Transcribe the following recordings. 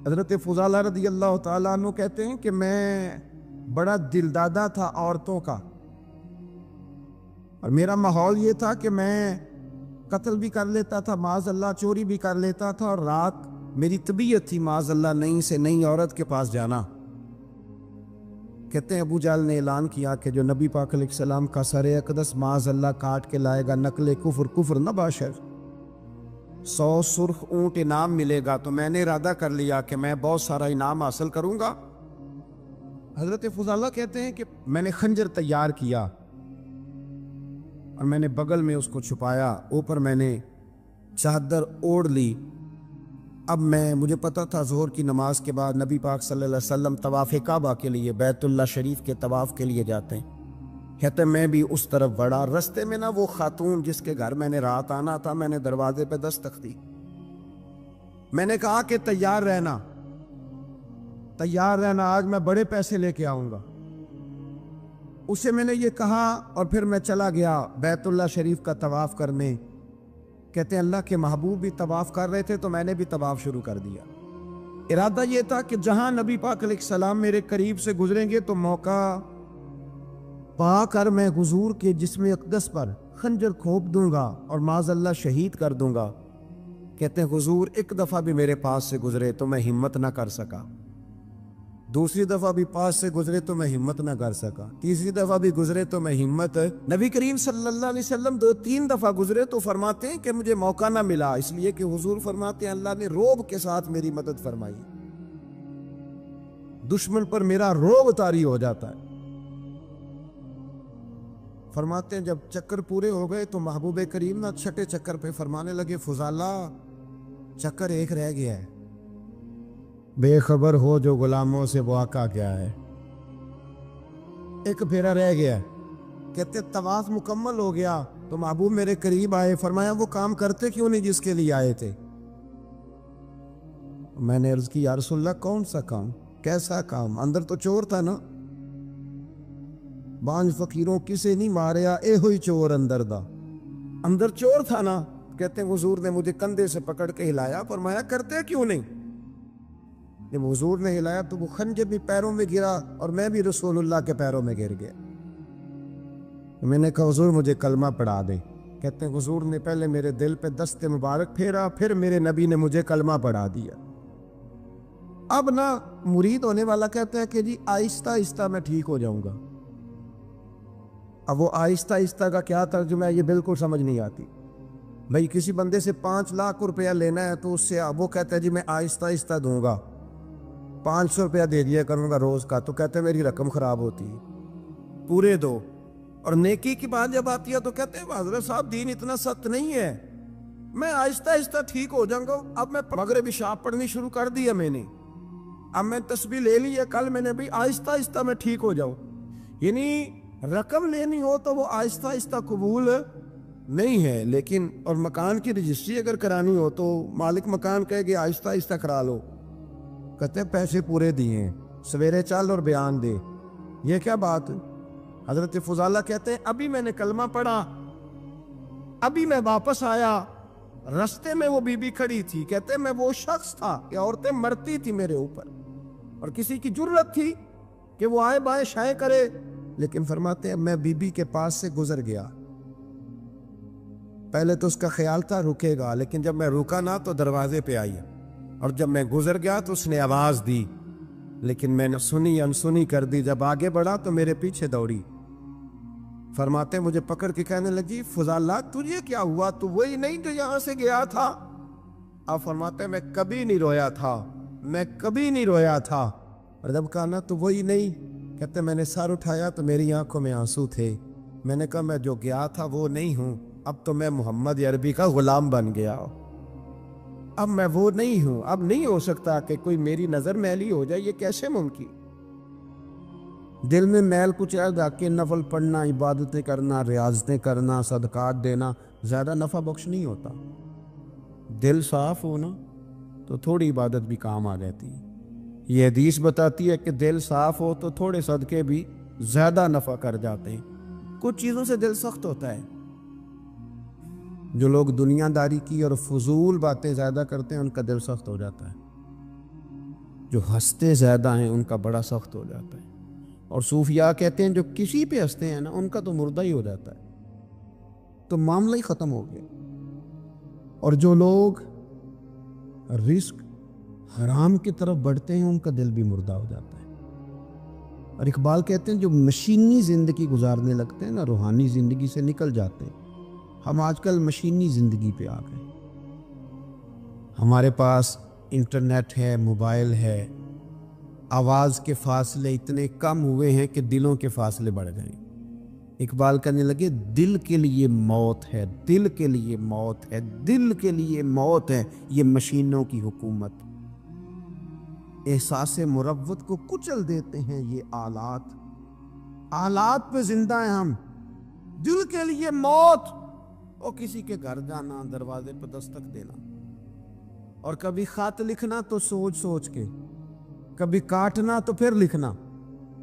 حضرت فضالہ رضی اللہ تعالیٰ عنہ کہتے ہیں کہ میں بڑا دلدادہ تھا عورتوں کا، اور میرا ماحول یہ تھا کہ میں قتل بھی کر لیتا تھا، معاذ اللہ چوری بھی کر لیتا تھا، اور رات میری طبیعت تھی معاذ اللہ نئی سے نئی عورت کے پاس جانا۔ کہتے ہیں ابو جہل نے اعلان کیا کہ جو نبی پاک علیہ السلام کا سر اقدس معاذ اللہ کاٹ کے لائے گا، نقل کفر کفر نہ باشر، 100 سرخ اونٹ انعام ملے گا۔ تو میں نے ارادہ کر لیا کہ میں بہت سارا انعام حاصل کروں گا۔ حضرت فضالہ کہتے ہیں کہ میں نے خنجر تیار کیا اور میں نے بغل میں اس کو چھپایا، اوپر میں نے چادر اوڑھ لی۔ اب مجھے پتا تھا ظہر کی نماز کے بعد نبی پاک صلی اللہ علیہ وسلم طواف کعبہ کے لیے، بیت اللہ شریف کے طواف کے لیے جاتے ہیں۔ کہتے میں بھی اس طرف بڑھا، رستے میں وہ خاتون جس کے گھر میں نے رات آنا تھا، میں نے دروازے پہ دستک دی۔ میں نے کہا کہ تیار رہنا، آج میں بڑے پیسے لے کے آؤں گا۔ اسے میں نے یہ کہا اور پھر میں چلا گیا بیت اللہ شریف کا طواف کرنے۔ کہتے ہیں اللہ کے محبوب بھی طواف کر رہے تھے تو میں نے بھی طواف شروع کر دیا۔ ارادہ یہ تھا کہ جہاں نبی پاک علیہ السلام میرے قریب سے گزریں گے تو موقع پا کر میں حضور کے جسم اقدس پر خنجر کھوپ دوں گا اور معاذ اللہ شہید کر دوں گا۔ کہتے ہیں حضور ایک دفعہ بھی میرے پاس سے گزرے تو میں ہمت نہ کر سکا، دوسری دفعہ بھی پاس سے گزرے تو میں ہمت نہ کر سکا، تیسری دفعہ بھی گزرے تو میں ہمت، نبی کریم صلی اللہ علیہ وسلم 2-3 دفعہ گزرے تو فرماتے ہیں کہ مجھے موقع نہ ملا، اس لیے کہ حضور فرماتے ہیں اللہ نے روب کے ساتھ میری مدد فرمائی، دشمن پر میرا روب طاری ہو جاتا ہے۔ فرماتے ہیں جب چکر پورے ہو گئے تو محبوب کریم نہ چھٹے چکر پہ فرمانے لگے فضالہ چکر ایک رہ گیا ہے، بے خبر ہو جو غلاموں سے وہ آقا کیا ہے، ایک پھیرا رہ گیا ہے۔ کہتے طواف مکمل ہو گیا تو محبوب میرے قریب آئے، فرمایا وہ کام کرتے کیوں نہیں جس کے لیے آئے تھے؟ میں نے عرض کی یا رسول اللہ کون سا کام، کیسا کام؟ اندر تو چور تھا نا، بانج فقیروں کسے نہیں ماریا اے ہوئی چور اندر دا، اندر چور تھا نا۔ کہتے ہیں حضور نے مجھے کندھے سے پکڑ کے ہلایا، فرمایا کرتے کیوں نہیں؟ جب حضور نے ہلایا تو وہ خنجر بھی پیروں میں گرا اور میں بھی رسول اللہ کے پیروں میں گر گیا۔ میں نے کہا حضور مجھے کلمہ پڑھا دے۔ کہتے ہیں حضور نے پہلے میرے دل پہ دست مبارک پھیرا، پھر میرے نبی نے مجھے کلمہ پڑھا دیا۔ اب مرید ہونے والا کہتا ہے کہ جی آہستہ آہستہ میں ٹھیک ہو جاؤں گا۔ اب وہ آہستہ آہستہ کا کیا ترجمہ ہے یہ بالکل سمجھ نہیں آتی۔ بھائی کسی بندے سے 5 لاکھ روپیہ لینا ہے تو اس سے وہ کہتا ہے جی میں آہستہ آہستہ دوں گا، 500 روپیہ دے دیا کروں گا روز کا، تو کہتے ہیں میری رقم خراب ہوتی ہے، پورے دو۔ اور نیکی کی بات جب آتی ہے تو کہتے ہیں حضرت صاحب دین اتنا سخت نہیں ہے، میں آہستہ آہستہ ٹھیک ہو جاؤں گا۔ اب میں مغرب عشاء پڑھنی شروع کر دیا میں نے، اب میں تسبیح لے لی ہے، کل میں نے بھی آہستہ آہستہ میں ٹھیک ہو جاؤں۔ یعنی رقم لینی ہو تو وہ آہستہ آہستہ قبول نہیں ہے، لیکن اور مکان کی رجسٹری اگر کرانی ہو تو مالک مکان کہے کہ آہستہ آہستہ کرا لو، کہتے ہیں پیسے پورے دیے ہیں، سویرے چل اور بیان دے، یہ کیا بات؟ حضرت فضالہ کہتے ہیں ابھی میں نے کلمہ پڑھا، ابھی میں واپس آیا، رستے میں وہ بی بی کھڑی تھی، کہتے ہیں میں وہ شخص تھا کہ عورتیں مرتی تھی میرے اوپر، اور کسی کی جرت تھی کہ وہ آئے بائیں شائیں کرے، لیکن فرماتے ہیں میں بی بی کے پاس سے گزر گیا۔ پہلے تو اس کا خیال تھا رکے گا، لیکن جب میں رکا نہ تو دروازے پہ آئی، اور جب میں گزر گیا تو اس نے آواز دی، لیکن میں نے سنی انسنی کر دی۔ جب آگے بڑھا تو میرے پیچھے دوڑی، فرماتے ہیں مجھے پکڑ کے کہنے لگی فضالہ تجھے کیا ہوا، تو وہی نہیں جو یہاں سے گیا تھا؟ آپ فرماتے ہیں میں کبھی نہیں رویا تھا، میں کبھی نہیں رویا تھا۔ اور جب کہا نا تو وہی نہیں، کہتے میں نے سر اٹھایا تو میری آنکھوں میں آنسو تھے، میں نے کہا میں جو گیا تھا وہ نہیں ہوں، اب تو میں محمد عربی کا غلام بن گیا، اب میں وہ نہیں ہوں، اب نہیں ہو سکتا کہ کوئی میری نظر میلی ہو جائے، یہ کیسے ممکن؟ دل میں میل کچھ رہ کے نفل پڑھنا، عبادتیں کرنا، ریاضتیں کرنا، صدقات دینا زیادہ نفع بخش نہیں ہوتا۔ دل صاف ہونا تو تھوڑی عبادت بھی کام آ جاتی ہے۔ یہ حدیث بتاتی ہے کہ دل صاف ہو تو تھوڑے صدقے بھی زیادہ نفع کر جاتے ہیں۔ کچھ چیزوں سے دل سخت ہوتا ہے، جو لوگ دنیا داری کی اور فضول باتیں زیادہ کرتے ہیں ان کا دل سخت ہو جاتا ہے۔ جو ہنستے زیادہ ہیں ان کا بڑا سخت ہو جاتا ہے، اور صوفیاء کہتے ہیں جو کسی پہ ہنستے ہیں نا ان کا تو مردہ ہی ہو جاتا ہے، تو معاملہ ہی ختم ہو گیا۔ اور جو لوگ رزق حرام کی طرف بڑھتے ہیں ان کا دل بھی مردہ ہو جاتا ہے۔ اور اقبال کہتے ہیں جو مشینی زندگی گزارنے لگتے ہیں نا روحانی زندگی سے نکل جاتے ہیں۔ ہم آج کل مشینی زندگی پہ آ گئے، ہمارے پاس انٹرنیٹ ہے، موبائل ہے، آواز کے فاصلے اتنے کم ہوئے ہیں کہ دلوں کے فاصلے بڑھ گئے۔ اقبال کہنے لگے دل کے لیے موت ہے، دل کے لیے موت ہے، دل کے لیے موت ہے یہ مشینوں کی حکومت۔ احساس مروت کو کچل دیتے ہیں یہ آلات، آلات پہ زندہ ہیں ہم۔ دل کے لیے موت، اور کسی کے گھر جانا، دروازے پہ دستک دینا، اور کبھی خط لکھنا تو سوچ سوچ کے، کبھی کاٹنا تو پھر لکھنا۔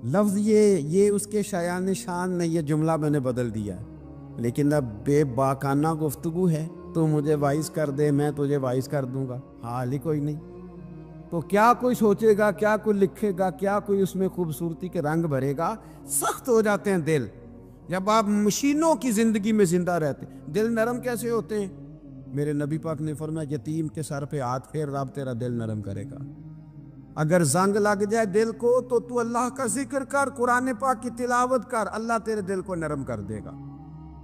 لفظ یہ اس کے شایان شان نے یہ جملہ میں نے بدل دیا ہے، لیکن اب بے باکانہ گفتگو ہے، تو مجھے وائس کر دے میں تجھے وائس کر دوں گا، حال ہی کوئی نہیں۔ تو کیا کوئی سوچے گا، کیا کوئی لکھے گا، کیا کوئی اس میں خوبصورتی کے رنگ بھرے گا؟ سخت ہو جاتے ہیں دل جب آپ مشینوں کی زندگی میں زندہ رہتے ہیں۔ دل نرم کیسے ہوتے ہیں؟ میرے نبی پاک نے فرمایا یتیم کے سر پہ ہاتھ پھیر، رب تیرا دل نرم کرے گا۔ اگر زنگ لگ جائے دل کو تو اللہ کا ذکر کر، قرآن پاک کی تلاوت کر، اللہ تیرے دل کو نرم کر دے گا۔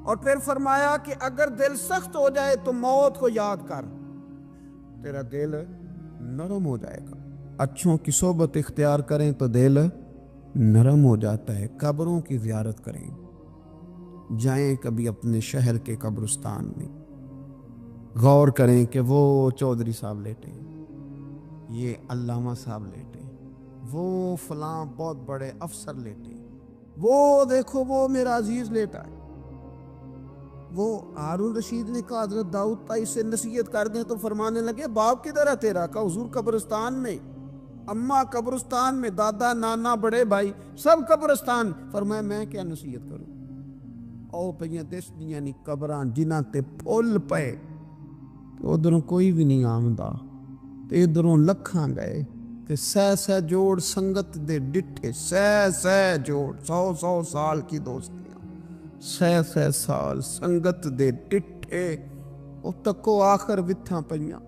اور پھر فرمایا کہ اگر دل سخت ہو جائے تو موت کو یاد کر، تیرا دل نرم ہو جائے گا۔ اچھوں کی صحبت اختیار کریں تو دل نرم ہو جاتا ہے۔ قبروں کی زیارت کریں، جائیں کبھی اپنے شہر کے قبرستان میں، غور کریں کہ وہ چودھری صاحب لیٹے ہیں، یہ علامہ صاحب لیٹے ہیں، وہ فلاں بہت بڑے افسر لیٹے ہیں، وہ دیکھو وہ میرا عزیز لیٹا ہے۔ وہ ہارون رشید نے کہا حضرت داؤد تائی سے نصیحت کر دیں، تو فرمانے لگے باپ کدھر ہے تیرا؟ کہا حضور قبرستان میں، اماں قبرستان میں، دادا نانا بڑے بھائی سب قبرستان۔ فرمایا میں کیا نصیحت کروں؟ او پہیاں دس دیاں نی قبراں جنہاں تے پھول پے، ادھروں کوئی بھی نہیں آمدا، تے ادھروں لکھاں گئے، تے سہ جوڑ سنگت دے ڈٹھے، سہ جوڑ 100 سال کی دوستیاں، سہ سال سنگت دے ڈٹھے، او تکو آخر وتھاں پئیاں،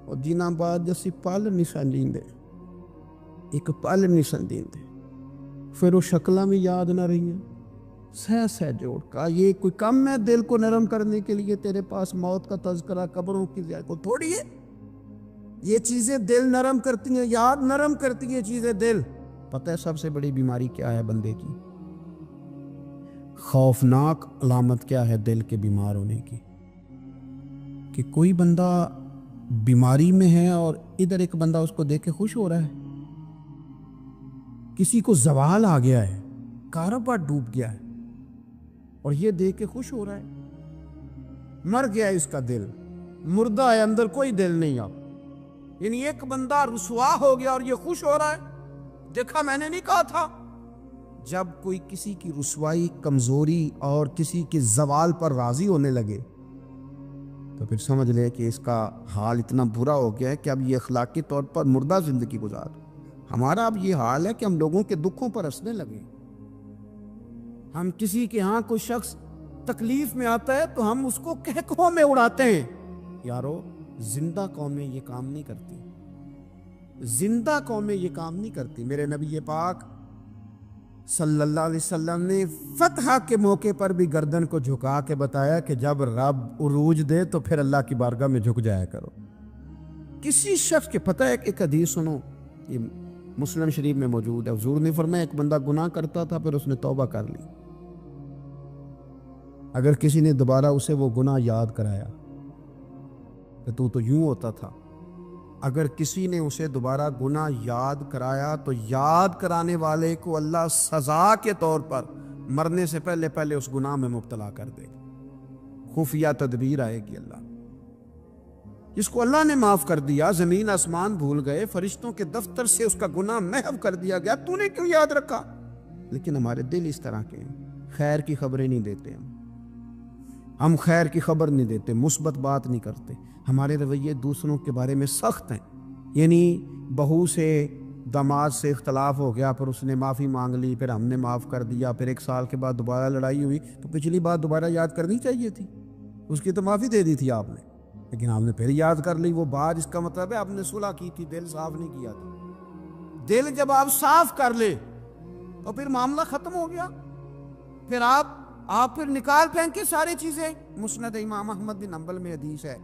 اور جنہاں بعد جسی پل نہیں سن دے، ایک پل نہیں سن دیندے، پھر وہ شکلاں بھی یاد نہ رہی ہیں۔ سہ جوڑ کا یہ کوئی کم ہے دل کو نرم کرنے کے لیے؟ تیرے پاس موت کا تذکرہ، قبروں کی زیارت کو تھوڑی ہے؟ یہ چیزیں دل نرم کرتی ہیں، یاد نرم کرتی ہیں چیزیں دل۔ پتہ ہے سب سے بڑی بیماری کیا ہے بندے کی؟ خوفناک علامت کیا ہے دل کے بیمار ہونے کی؟ کہ کوئی بندہ بیماری میں ہے اور ادھر ایک بندہ اس کو دیکھ کے خوش ہو رہا ہے، کسی کو زوال آ گیا ہے، کاروبار ڈوب گیا ہے، اور یہ دیکھ کے خوش ہو رہا ہے۔ مر گیا ہے اس کا دل، مردہ ہے، اندر کوئی دل نہیں اب۔ یعنی ایک بندہ رسوا ہو گیا اور یہ خوش ہو رہا ہے، دیکھا میں نے نہیں کہا تھا۔ جب کوئی کسی کی رسوائی، کمزوری اور کسی کے زوال پر راضی ہونے لگے تو پھر سمجھ لے کہ اس کا حال اتنا برا ہو گیا ہے کہ اب یہ اخلاقی طور پر مردہ زندگی گزار۔ ہمارا اب یہ حال ہے کہ ہم لوگوں کے دکھوں پر ہنسنے لگے۔ ہم کسی کے ہاں کوئی شخص تکلیف میں آتا ہے تو ہم اس کو کہکہوں میں اڑاتے ہیں۔ یارو زندہ قومیں یہ کام نہیں کرتی، زندہ قومیں یہ کام نہیں کرتی۔ میرے نبی پاک صلی اللہ علیہ وسلم نے فتح کے موقع پر بھی گردن کو جھکا کے بتایا کہ جب رب عروج دے تو پھر اللہ کی بارگاہ میں جھک جایا کرو۔ کسی شخص کے پتہ ہے، ایک حدیث سنو، یہ مسلم شریف میں موجود ہے، حضور نے فرمایا ایک بندہ گناہ کرتا تھا پھر اس نے توبہ کر لی، اگر کسی نے دوبارہ اسے وہ گناہ یاد کرایا کہ تو یوں ہوتا تھا، اگر کسی نے اسے دوبارہ گناہ یاد کرایا تو یاد کرانے والے کو اللہ سزا کے طور پر مرنے سے پہلے پہلے اس گناہ میں مبتلا کر دے گا۔ خفیہ تدبیر آئے گی اللہ۔ جس کو اللہ نے معاف کر دیا، زمین آسمان بھول گئے، فرشتوں کے دفتر سے اس کا گناہ محو کر دیا گیا، تو نے کیوں یاد رکھا؟ لیکن ہمارے دل اس طرح کے ہیں، خیر کی خبریں نہیں دیتے ہم خیر کی خبر نہیں دیتے، مثبت بات نہیں کرتے، ہمارے رویے دوسروں کے بارے میں سخت ہیں۔ یعنی بہو سے داماد سے اختلاف ہو گیا، پھر اس نے معافی مانگ لی، پھر ہم نے معاف کر دیا، پھر 1 سال کے بعد دوبارہ لڑائی ہوئی تو پچھلی بات دوبارہ یاد کرنی چاہیے تھی، اس کی تو معافی دے دی تھی آپ نے، لیکن آپ نے پھر یاد کر لی وہ بات۔ اس کا مطلب ہے آپ نے صلح کی تھی، دل صاف نہیں کیا تھا۔ دل جب آپ صاف کر لے تو پھر معاملہ ختم ہو گیا، پھر آپ پھر نکال پھینکے ساری چیزیں۔ مسند امام احمد بن حنبل میں حدیث ہے،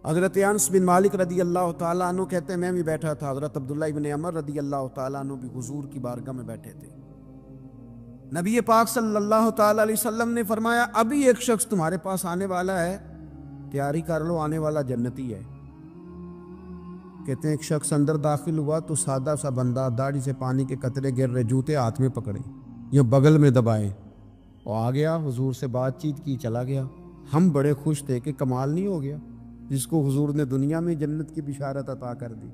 حضرت انس بن مالک رضی اللہ تعالیٰ عنہ کہتے ہیں میں بھی بیٹھا تھا، حضرت عبداللہ ابن عمر رضی اللہ تعالیٰ عنہ بھی حضور کی بارگاہ میں بیٹھے تھے۔ نبی پاک صلی اللہ تعالیٰ علیہ وسلم نے فرمایا ابھی ایک شخص تمہارے پاس آنے والا ہے، تیاری کر لو، آنے والا جنتی ہے۔ کہتے ہیں ایک شخص اندر داخل ہوا تو سادہ سا بندہ، داڑھی سے پانی کے قطرے گر رہے، جوتے ہاتھ میں پکڑے یا بغل میں دبائے، وہ آ گیا، حضور سے بات چیت کی، چلا گیا۔ ہم بڑے خوش تھے کہ کمال نہیں ہو گیا، جس کو حضور نے دنیا میں جنت کی بشارت عطا کر دی۔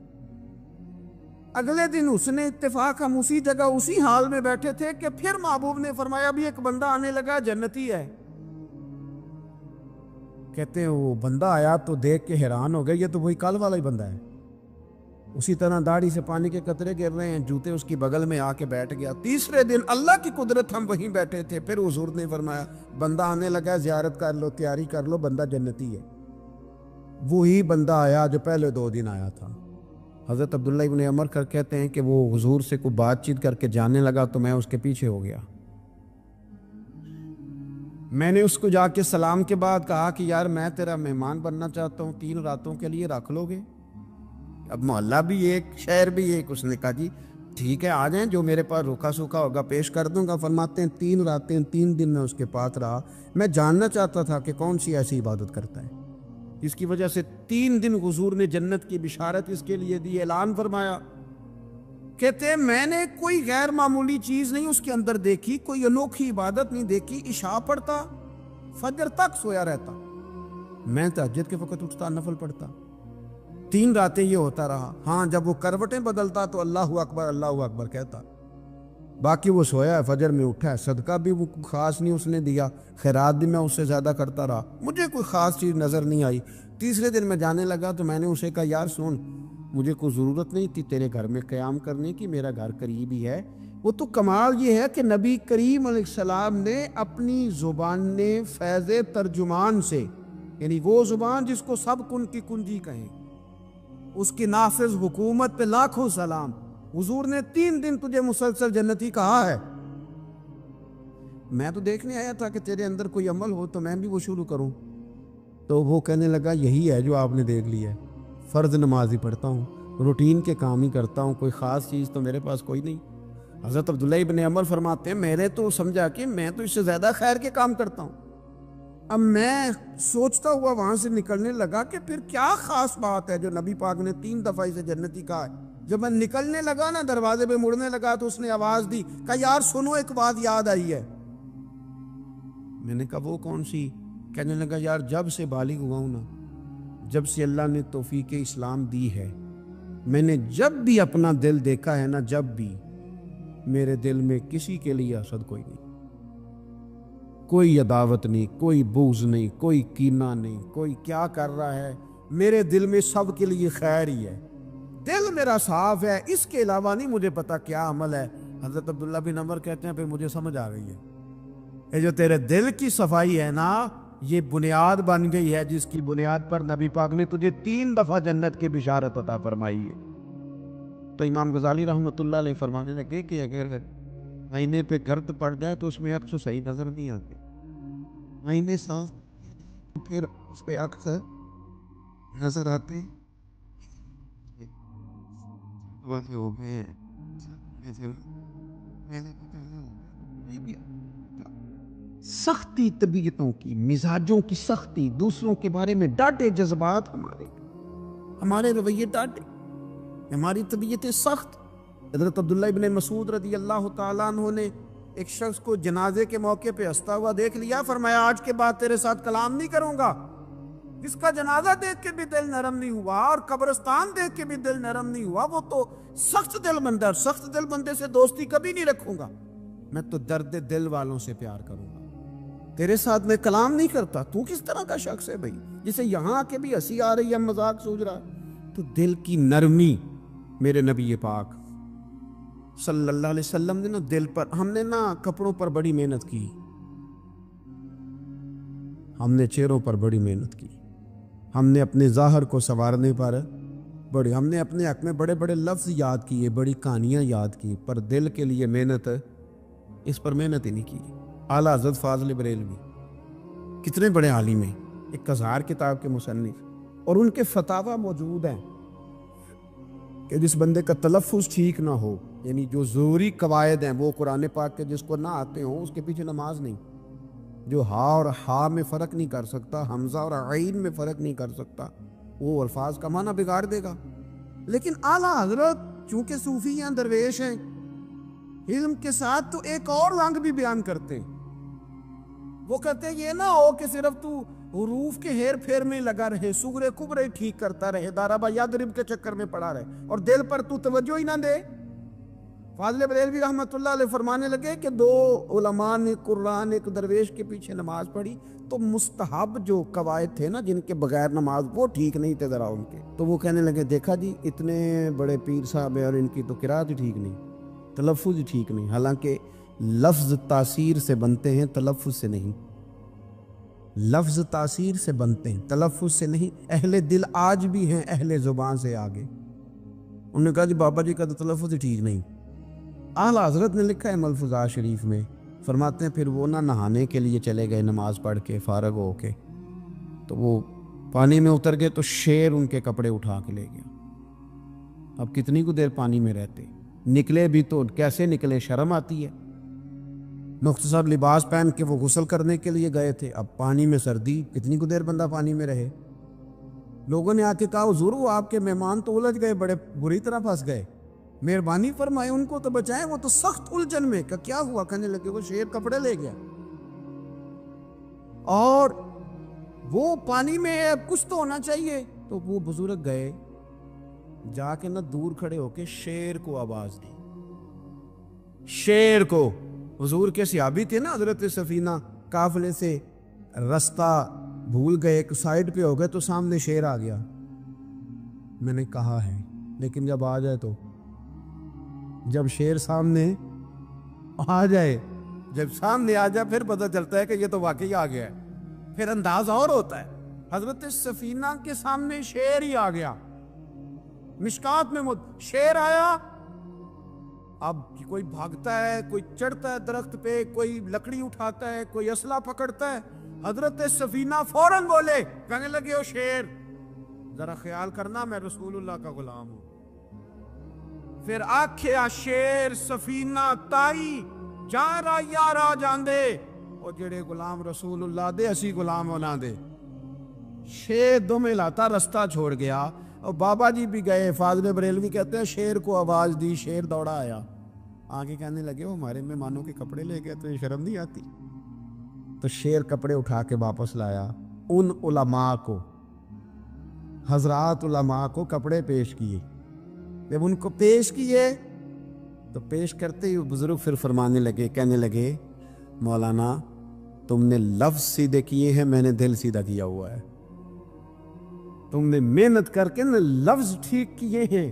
اگلے دن اس نے اتفاق، ہم اسی جگہ اسی حال میں بیٹھے تھے کہ پھر محبوب نے فرمایا ابھی ایک بندہ آنے لگا، جنتی ہے۔ کہتے ہیں وہ بندہ آیا تو دیکھ کے حیران ہو گئے، یہ تو وہی کل والا ہی بندہ ہے، اسی طرح داڑھی سے پانی کے قطرے گر رہے ہیں، جوتے اس کی بغل میں آ کے بیٹھ گیا۔ تیسرے دن اللہ کی قدرت ہم وہیں بیٹھے تھے، پھر حضور نے فرمایا بندہ آنے لگا، زیارت کر لو، تیاری کر لو، بندہ جنتی ہے۔ وہی بندہ آیا جو پہلے 2 دن آیا تھا۔ حضرت عبداللہ ابن عمر کہتے ہیں کہ وہ حضور سے کوئی بات چیت کر کے جانے لگا تو میں اس کے پیچھے ہو گیا۔ میں نے اس کو جا کے سلام کے بعد کہا کہ یار میں تیرا مہمان بننا چاہتا ہوں، 3 راتوں کے لیے رکھ لو گے؟ اب محلہ بھی ایک، شہر بھی ایک۔ اس نے کہا جی ٹھیک ہے آ جائیں، جو میرے پاس روکھا سوکھا ہوگا پیش کر دوں گا۔ فرماتے ہیں 3 راتیں 3 دن میں اس کے پاس رہا، میں جاننا چاہتا تھا کہ کون سی ایسی عبادت کرتا ہے اس کی وجہ سے 3 دن حضور نے جنت کی بشارت اس کے لیے دی، اعلان فرمایا۔ کہتے ہیں میں نے کوئی غیر معمولی چیز نہیں اس کے اندر دیکھی، کوئی انوکھی عبادت نہیں دیکھی۔ عشاء پڑھتا، فجر تک سویا رہتا، میں تہجد کے وقت اٹھتا، نفل پڑھتا۔ 3 راتیں یہ ہوتا رہا۔ ہاں جب وہ کروٹیں بدلتا تو اللہ اکبر کہتا، باقی وہ سویا ہے، فجر میں اٹھا ہے، صدقہ بھی وہ خاص نہیں اس نے دیا، خیرات بھی میں اس سے زیادہ کرتا رہا، مجھے کوئی خاص چیز نظر نہیں آئی۔ تیسرے دن میں جانے لگا تو میں نے اسے کہا یار سن، مجھے کوئی ضرورت نہیں تھی تیرے گھر میں قیام کرنے کی، میرا گھر قریب ہی ہے۔ وہ تو کمال یہ ہے کہ نبی کریم علیہ السلام نے اپنی زبان فیض ترجمان سے، یعنی وہ زبان جس کو سب کن کی کنجی کہیں، اس کی نافذ حکومت پہ لاکھوں سلام، حضور نے 3 دن تجھے مسلسل جنتی کہا ہے۔ میں تو دیکھنے آیا تھا کہ تیرے اندر کوئی عمل ہو تو میں بھی وہ شروع کروں۔ تو وہ کہنے لگا یہی ہے جو آپ نے دیکھ لی ہے، فرض نماز ہی پڑھتا ہوں، روٹین کے کام ہی کرتا ہوں، کوئی خاص چیز تو میرے پاس کوئی نہیں۔ حضرت عبداللہ ابن عمر فرماتے ہیں میں نے تو سمجھا کہ میں تو اس سے زیادہ خیر کے کام کرتا ہوں۔ اب میں سوچتا ہوا وہاں سے نکلنے لگا کہ پھر کیا خاص بات ہے جو نبی پاک نے 3 دفعہ اسے جنتی کہا ہے۔ جب میں نکلنے لگا نا، دروازے پہ مڑنے لگا تو اس نے آواز دی، کہا یار سنو ایک بات یاد آئی ہے۔ میں نے کہا وہ کون سی؟ کہنے لگا یار جب سے بالغ ہوا ہوں نا، جب سے اللہ نے توفیق اسلام دی ہے، میں نے جب بھی اپنا دل دیکھا ہے نا، جب بھی میرے دل میں کسی کے لیے حسد کوئی نہیں، کوئی عداوت نہیں، کوئی بغض نہیں، کوئی کینہ نہیں، کوئی کیا کر رہا ہے، میرے دل میں سب کے لیے خیر ہی ہے، دل میرا صاف ہے، اس کے علاوہ نہیں مجھے پتا کیا عمل ہے۔ حضرت عبداللہ بن عمر کہتے ہیں پھر مجھے سمجھ آ گئی ہے، یہ جو تیرے دل کی صفائی ہے نا، یہ بنیاد بن گئی ہے جس کی بنیاد پر نبی پاک نے تجھے 3 دفعہ جنت کی بشارت عطا فرمائی ہے۔ تو امام غزالی رحمۃ اللہ علیہ فرمانے لگے کہ اگر آئینے پہ گرد پڑ جائے تو اس میں عکس صحیح نظر نہیں آتی، آئینے صاف پھر اس پہ عکس نظر آتے۔ سختی طبیعتوں کی، مزاجوں کی سختی، دوسروں کے بارے میں ڈاٹے جذبات، ہمارے رویے ڈاٹے، ہماری طبیعتیں سخت۔ حضرت عبداللہ ابن مسعود رضی اللہ تعالیٰ عنہ نے ایک شخص کو جنازے کے موقع پہ ہنستا ہوا دیکھ لیا، فرمایا آج کے بعد تیرے ساتھ کلام نہیں کروں گا۔ جس کا جنازہ دیکھ کے بھی دل نرم نہیں ہوا اور قبرستان دیکھ کے بھی دل نرم نہیں ہوا، وہ تو سخت دل بندہ، سخت دل بندے سے دوستی کبھی نہیں رکھوں گا، میں تو درد دل والوں سے پیار کروں گا، تیرے ساتھ میں کلام نہیں کرتا۔ تو کس طرح کا شخص ہے بھائی، جسے یہاں آ کے بھی ہنسی آ رہی ہے، مذاق سوچ رہا ہے؟ تو دل کی نرمی میرے نبی پاک صلی اللہ علیہ وسلم نے نا دل پر، ہم نے نا کپڑوں پر بڑی محنت کی، ہم نے چہروں پر بڑی محنت کی، ہم نے اپنے ظاہر کو سنوارنے پر ہم نے اپنے حق میں بڑے بڑے لفظ یاد کیے، بڑی کہانیاں یاد کی، پر دل کے لیے محنت، اس پر محنت ہی نہیں کی۔ اعلیٰ حضرت فاضل بریلوی کتنے بڑے عالم ہیں، 1000 کتاب کے مصنف، اور ان کے فتاوی موجود ہیں کہ جس بندے کا تلفظ ٹھیک نہ ہو، یعنی جو ضروری قواعد ہیں وہ قرآن پاک کے جس کو نہ آتے ہوں، اس کے پیچھے نماز نہیں۔ جو ہا اور ہا میں فرق نہیں کر سکتا، حمزہ اور عین میں فرق نہیں کر سکتا، وہ الفاظ کا معنی بگاڑ دے گا۔ لیکن اعلیٰ حضرت چونکہ صوفی ہیں، درویش ہیں، علم کے ساتھ تو ایک اور رنگ بھی بیان کرتے ہیں۔ وہ کہتے ہیں یہ نہ ہو کہ صرف تو حروف کے ہیر پھیر میں لگا رہے، سغرے کبرے ٹھیک کرتا رہے، دارابا یادرب کے چکر میں پڑا رہے، اور دل پر تو توجہ ہی نہ دے۔ فاضل بریلوی رحمۃ اللہ علیہ فرمانے لگے کہ 2 علماء نے قرآن ایک درویش کے پیچھے نماز پڑھی تو مستحب جو قواعد تھے نا جن کے بغیر نماز، وہ ٹھیک نہیں تھے ذرا ان کے، تو وہ کہنے لگے دیکھا جی اتنے بڑے پیر صاحب ہیں اور ان کی تو قرات ہی ٹھیک نہیں، تلفظ ہی ٹھیک نہیں۔ حالانکہ لفظ تاثیر سے بنتے ہیں، تلفظ سے نہیں۔ لفظ تاثیر سے بنتے ہیں، تلفظ سے نہیں۔ اہل دل آج بھی ہیں اہل زبان سے آگے۔ انہوں نے کہا جی بابا جی کا تو تلفظ ہی ٹھیک نہیں۔ اعلیٰ حضرت نے لکھا ہے ملفوظات شریف میں، فرماتے ہیں پھر وہ نہ نہانے کے لیے چلے گئے نماز پڑھ کے فارغ ہو کے، تو وہ پانی میں اتر گئے تو شیر ان کے کپڑے اٹھا کے لے گیا۔ اب کتنی کو دیر پانی میں رہتے، نکلے بھی تو کیسے نکلے، شرم آتی ہے۔ مختصر لباس پہن کے وہ غسل کرنے کے لیے گئے تھے، اب پانی میں سردی، کتنی کو دیر بندہ پانی میں رہے۔ لوگوں نے آ کے کہا حضور وہ آپ کے مہمان تو الجھ گئے، بڑے بری طرح پھنس گئے، مہربانی فرمائے ان کو تو بچائیں، وہ تو سخت الجھن میں۔ کہ کیا ہوا؟ کہنے لگے وہ شیر کپڑے لے گیا، اور وہ پانی میں ہے، اب کچھ تو ہونا چاہیے۔ تو وہ بزرگ گئے، جا کے نہ دور کھڑے ہو کے شیر کو آواز دی، شیر کو۔ حضور کے صحابی تھے نا حضرت سفینہ، قافلے سے رستہ بھول گئے، ایک سائیڈ پہ ہو گئے تو سامنے شیر آ گیا۔ میں نے کہا ہے لیکن جب آ جائے تو، جب شیر سامنے آ جائے، جب سامنے آ جائے پھر پتہ چلتا ہے کہ یہ تو واقعی آ گیا ہے، پھر انداز اور ہوتا ہے۔ حضرت سفینہ کے سامنے شیر ہی آ گیا، مشکات میں شیر آیا۔ اب کوئی بھاگتا ہے، کوئی چڑھتا ہے درخت پہ، کوئی لکڑی اٹھاتا ہے، کوئی اسلحہ پکڑتا ہے۔ حضرت سفینہ فوراً بولے، کہنے لگے او شیر ذرا خیال کرنا میں رسول اللہ کا غلام ہوں۔ پھر آکھیا شیر سفینہ تائی جارا یارا جاندے، اور جڑے غلام رسول اللہ دے اسی غلام ہونا دے۔ شیر دم لاتا رستہ چھوڑ گیا، اور بابا جی بھی گئے۔ فاضل بریلوی کہتے ہیں شیر کو آواز دی، شیر دوڑا آیا، آگے کہنے لگے وہ ہمارے مہمانوں کے کپڑے لے گئے تو یہ شرم نہیں آتی؟ تو شیر کپڑے اٹھا کے واپس لایا۔ ان علماء کو، حضرات علماء کو کپڑے پیش کیے۔ جب ان کو پیش کیے تو پیش کرتے ہی بزرگ پھر فرمانے لگے، کہنے لگے مولانا تم نے لفظ سیدھے کیے ہیں، میں نے دل سیدھا کیا ہوا ہے۔ تم نے محنت کر کے لفظ ٹھیک کیے ہیں،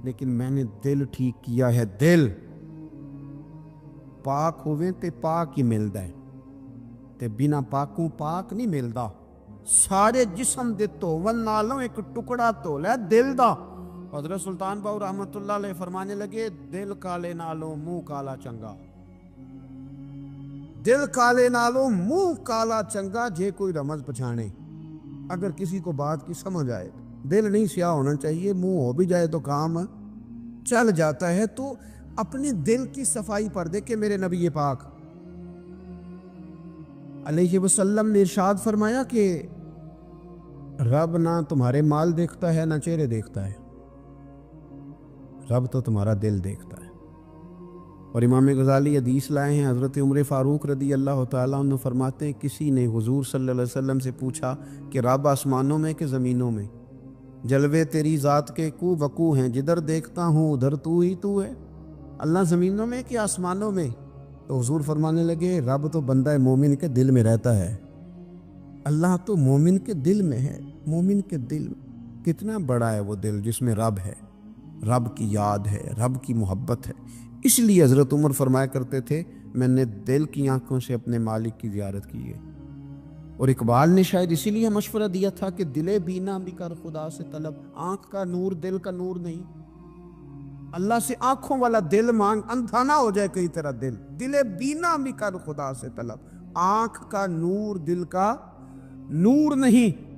لیکن میں نے دل ٹھیک کیا ہے۔ دل پاک ہوئے تے پاک ہی ملدا ہے، تے بنا پاکوں پاک نہیں ملدا۔ سارے جسم دے دھوون نالوں ایک ٹکڑا دھول ہے دل دا۔ حضرت سلطان باؤ رحمت اللہ علیہ فرمانے لگے دل کالے نالوں منہ کالا چنگا، دل کالے نالوں منہ کالا چنگا، جے کوئی رمز پچھانے۔ اگر کسی کو بات کی سمجھ آئے، دل نہیں سیاہ ہونا چاہیے، منہ ہو بھی جائے تو کام چل جاتا ہے۔ تو اپنے دل کی صفائی پر دیکھے میرے نبی پاک علیہ وسلم نے ارشاد فرمایا کہ رب نہ تمہارے مال دیکھتا ہے نہ چہرے دیکھتا ہے، رب تو تمہارا دل دیکھتا ہے۔ اور امام غزالی حدیث لائے ہیں، حضرت عمر فاروق رضی اللہ تعالیٰ عنہ فرماتے ہیں کسی نے حضور صلی اللہ علیہ وسلم سے پوچھا کہ رب آسمانوں میں کہ زمینوں میں؟ جلوے تیری ذات کے کو وقوع ہیں، جدھر دیکھتا ہوں ادھر تو ہی تو ہے۔ اللہ زمینوں میں کہ آسمانوں میں؟ تو حضور فرمانے لگے رب تو بندہ مومن کے دل میں رہتا ہے، اللہ تو مومن کے دل میں ہے، مومن کے دل میں۔ کتنا بڑا ہے وہ دل جس میں رب ہے، رب کی یاد ہے، رب کی محبت ہے۔ اس لیے حضرت عمر فرمایا کرتے تھے میں نے دل کی آنکھوں سے اپنے مالک کی زیارت کی ہے۔ اور اقبال نے شاید اسی لیے مشورہ دیا تھا کہ دل بینا بھی کر خدا سے طلب، آنکھ کا نور دل کا نور نہیں، اللہ سے آنکھوں والا دل مانگ، اندھا نہ ہو جائے کئی طرح دل، دل بینا بھی کر خدا سے طلب، آنکھ کا نور دل کا نور نہیں۔